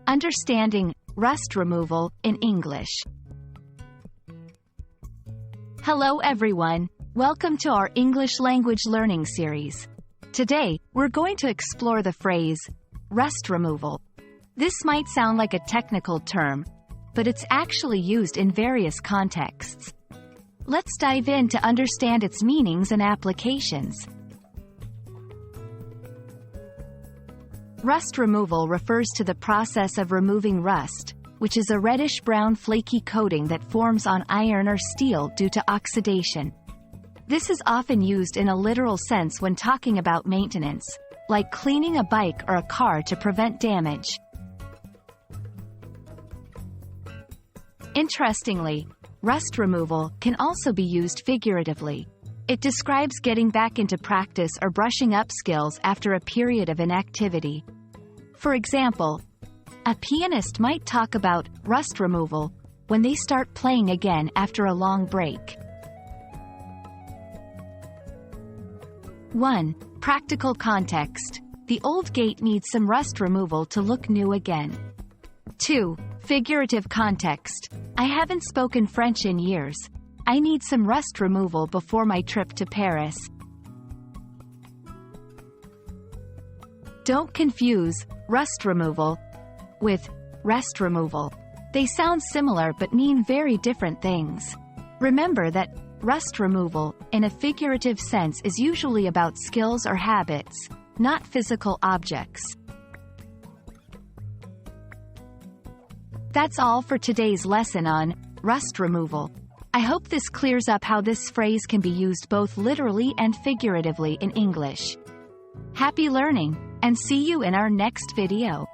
Understanding rust removal in English. Hello everyone, welcome to our English language learning series. Today, we're going to explore the phrase, rust removal. This might sound like a technical term, but it's actually used in various contexts. Let's dive in to understand its meanings and applications. Rust removal refers to the process of removing rust, which is a reddish-brown flaky coating that forms on iron or steel due to oxidation. This is often used in a literal sense when talking about maintenance, like cleaning a bike or a car to prevent damage. Interestingly, rust removal can also be used figuratively. It describes getting back into practice or brushing up skills after a period of inactivity. For example, a pianist might talk about rust removal when they start playing again after a long break. 1. Practical context. The old gate needs some rust removal to look new again. 2. Figurative context. I haven't spoken French in years. I need some rust removal before my trip to Paris. Don't confuse rust removal with rest removal. They sound similar but mean very different things. Remember that rust removal, in a figurative sense, is usually about skills or habits, not physical objects. That's all for today's lesson on rust removal. I hope this clears up how this phrase can be used both literally and figuratively in English. Happy learning, and see you in our next video.